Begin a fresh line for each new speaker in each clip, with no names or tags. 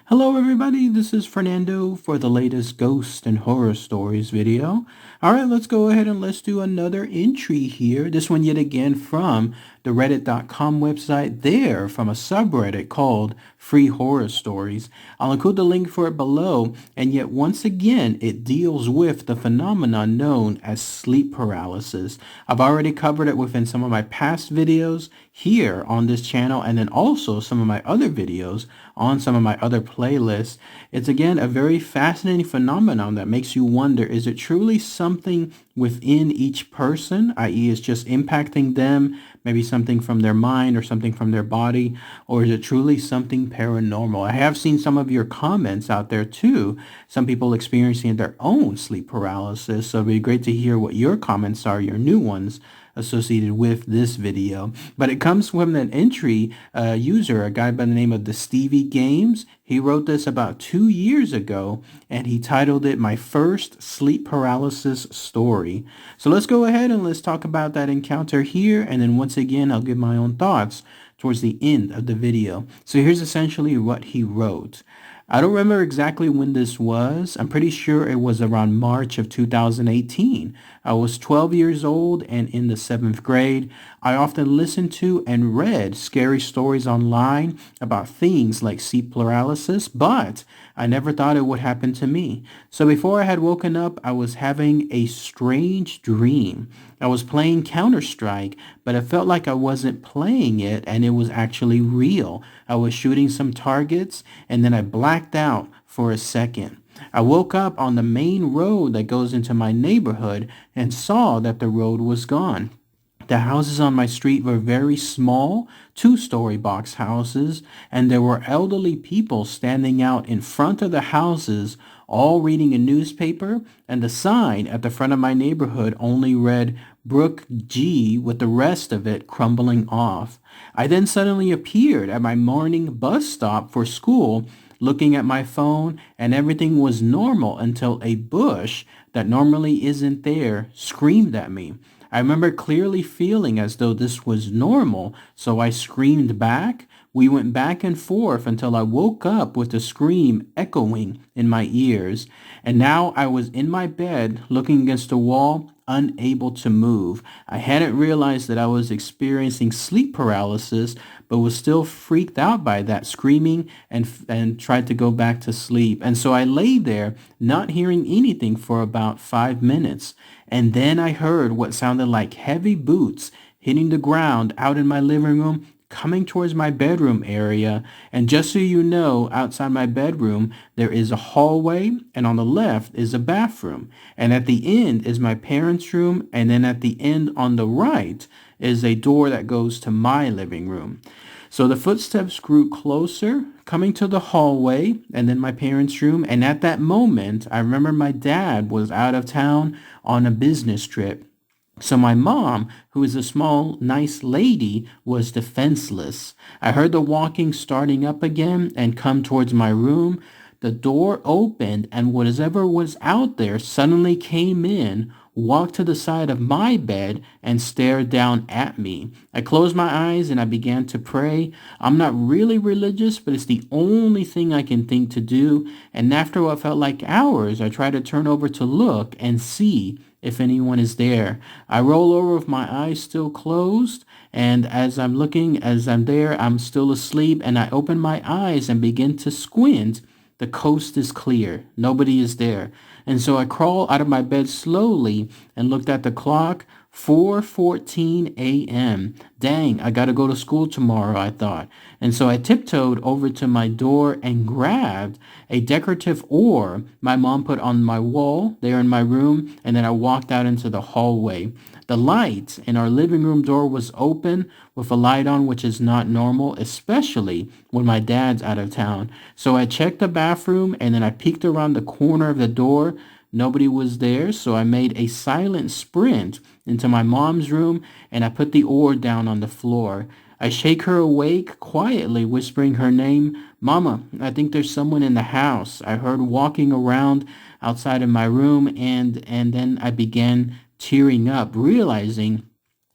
Hello everybody, this is Fernando for the latest ghost and horror stories video. Alright, let's go ahead and let's do another entry here. This one yet again from the reddit.com website, there from a subreddit called Free Horror Stories. I'll include the link for it below, and yet once again it deals with the phenomenon known as sleep paralysis. I've already covered it within some of my past videos here on this channel, and then also some of my other videos on some of my other playlists. It's again a very fascinating phenomenon that makes you wonder, is it truly something within each person, i.e. it's just impacting them, maybe something from their mind or something from their body, or is it truly something paranormal? I have seen some of your comments out there too, some people experiencing their own sleep paralysis, so it'd be great to hear what your comments are, your new ones, associated with this video. But it comes from an entry user, a guy by the name of the Stevie Games. He wrote this about 2 years ago, and he titled it My First Sleep Paralysis Story. So let's go ahead and let's talk about that encounter here, and then once again I'll give my own thoughts towards the end of the video. So here's essentially what he wrote. I don't remember exactly when this was. I'm pretty sure it was around March of 2018. I was 12 years old and in the 7th grade. I often listened to and read scary stories online about things like sleep paralysis, but I never thought it would happen to me. So before I had woken up, I was having a strange dream. I was playing Counter-Strike, but it felt like I wasn't playing it and it was actually real. I was shooting some targets and then I blacked out for a second. I woke up on the main road that goes into my neighborhood and saw that the road was gone. The houses on my street were very small, two-story box houses, and there were elderly people standing out in front of the houses, all reading a newspaper, and the sign at the front of my neighborhood only read Brook G with the rest of it crumbling off. I then suddenly appeared at my morning bus stop for school, looking at my phone, and everything was normal until a bush that normally isn't there screamed at me. I remember clearly feeling as though this was normal, so I screamed back. We went back and forth until I woke up with the scream echoing in my ears. And now I was in my bed looking against the wall, unable to move. I hadn't realized that I was experiencing sleep paralysis, but was still freaked out by that screaming and tried to go back to sleep. And so I lay there, not hearing anything for about 5 minutes. And then I heard what sounded like heavy boots hitting the ground out in my living room, coming towards my bedroom area. And just so you know, outside my bedroom, there is a hallway, and on the left is a bathroom. And at the end is my parents' room, and then at the end on the right is a door that goes to my living room. So the footsteps grew closer, coming to the hallway and then my parents' room. And at that moment, I remember my dad was out of town on a business trip. So my mom, who is a small, nice lady, was defenseless. I heard the walking starting up again and come towards my room. The door opened and whatever was out there suddenly came in, walked to the side of my bed and stared down at me. I closed my eyes and I began to pray. I'm not really religious, but it's the only thing I can think to do. And after what felt like hours, I tried to turn over to look and see if anyone is there. I roll over with my eyes still closed, and as I'm looking, as I'm there, I'm still asleep, and I open my eyes and begin to squint. The coast is clear. Nobody is there. And so I crawl out of my bed slowly and looked at the clock. 4:14 a.m. Dang, I gotta go to school tomorrow, I thought. And so I tiptoed over to my door and grabbed a decorative ore my mom put on my wall there in my room, and then I walked out into the hallway. The light in our living room door was open with a light on, which is not normal, especially when my dad's out of town. So I checked the bathroom and then I peeked around the corner of the door. Nobody was there, so I made a silent sprint into my mom's room and I put the ore down on the floor. I shake her awake, quietly whispering her name. Mama, I think there's someone in the house. I heard walking around outside of my room and then I began tearing up, realizing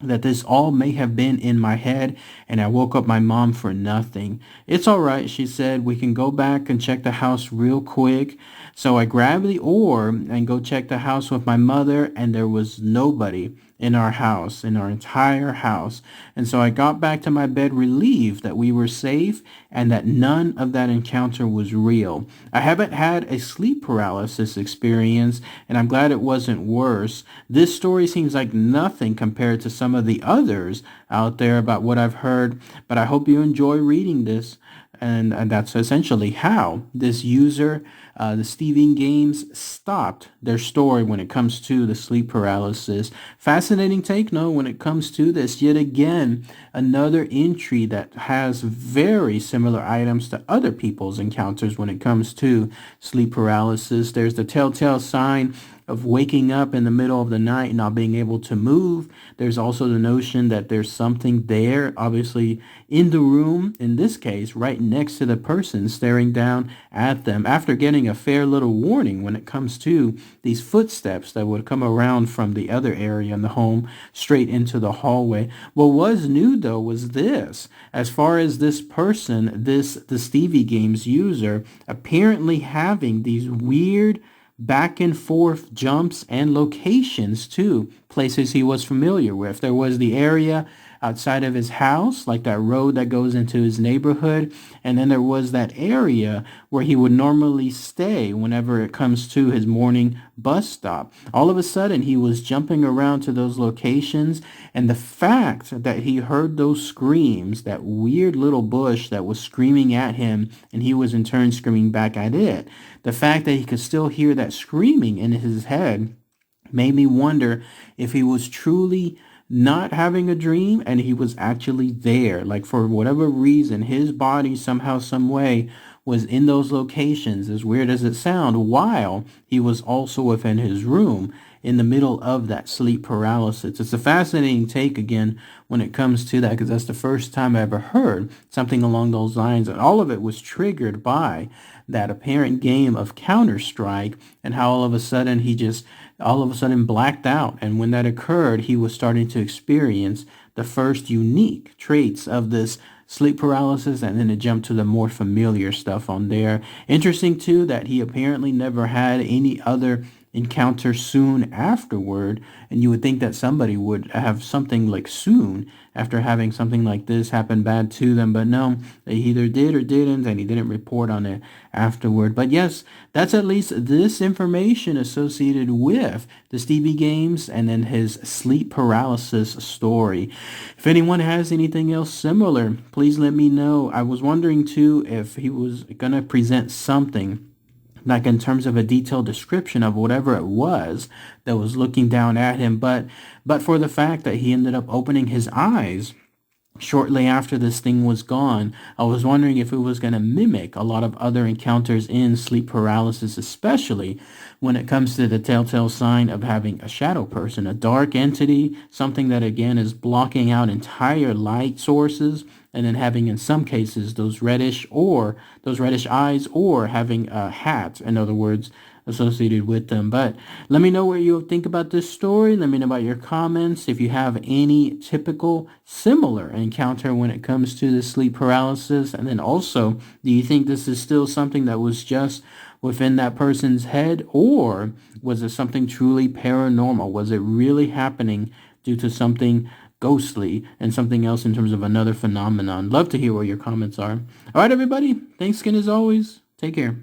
that this all may have been in my head and I woke up my mom for nothing. It's all right, she said. We can go back and check the house real quick. So I grabbed the orb and go check the house with my mother, and there was nobody in our house, in our entire house. And so I got back to my bed relieved that we were safe and that none of that encounter was real. I haven't had a sleep paralysis experience, and I'm glad it wasn't worse. This story seems like nothing compared to some of the others out there about what I've heard, but I hope you enjoy reading this. And that's essentially how this user, the Stephen Games, stopped their story when it comes to the sleep paralysis. Fascinating take, no, when it comes to this. Yet again, another entry that has very similar items to other people's encounters when it comes to sleep paralysis. There's the telltale sign of waking up in the middle of the night and not being able to move. There's also the notion that there's something there, obviously in the room, in this case, right next to the person, staring down at them after getting a fair little warning when it comes to these footsteps that would come around from the other area in the home straight into the hallway. What was new, though, was this. As far as this person, the Stevie Games user, apparently having these weird back and forth jumps and locations to places he was familiar with. There was the area outside of his house, like that road that goes into his neighborhood, and then there was that area where he would normally stay whenever it comes to his morning bus stop. All of a sudden, he was jumping around to those locations, and the fact that he heard those screams, that weird little bush that was screaming at him, and he was in turn screaming back at it, the fact that he could still hear that screaming in his head made me wonder if he was truly not having a dream and he was actually there. Like, for whatever reason, his body somehow, some way was in those locations, as weird as it sounds, while he was also within his room in the middle of that sleep paralysis. It's a fascinating take again when it comes to that, because that's the first time I ever heard something along those lines. And all of it was triggered by that apparent game of Counter-Strike and how all of a sudden he just blacked out. And when that occurred, he was starting to experience the first unique traits of this sleep paralysis, and then it jumped to the more familiar stuff on there. Interesting too that he apparently never had any other encounter soon afterward, and you would think that somebody would have something like soon after having something like this happen bad to them, but no, they either did or didn't, and he didn't report on it afterward. But yes, that's at least this information associated with the Stevie Games and then his sleep paralysis story. If anyone has anything else similar, please let me know. I was wondering too if he was gonna present something like in terms of a detailed description of whatever it was that was looking down at him. But for the fact that he ended up opening his eyes shortly after this thing was gone, I was wondering if it was going to mimic a lot of other encounters in sleep paralysis, especially when it comes to the telltale sign of having a shadow person, a dark entity, something that again is blocking out entire light sources, and then having in some cases those reddish eyes, or having a hat, in other words, associated with them. But let me know what you think about this story. Let me know about your comments. If you have any typical similar encounter when it comes to the sleep paralysis, and then also, do you think this is still something that was just within that person's head, or was it something truly paranormal? Was it really happening due to something ghostly and something else in terms of another phenomenon? Love to hear what your comments are. All right, everybody. Thanks again as always. Take care.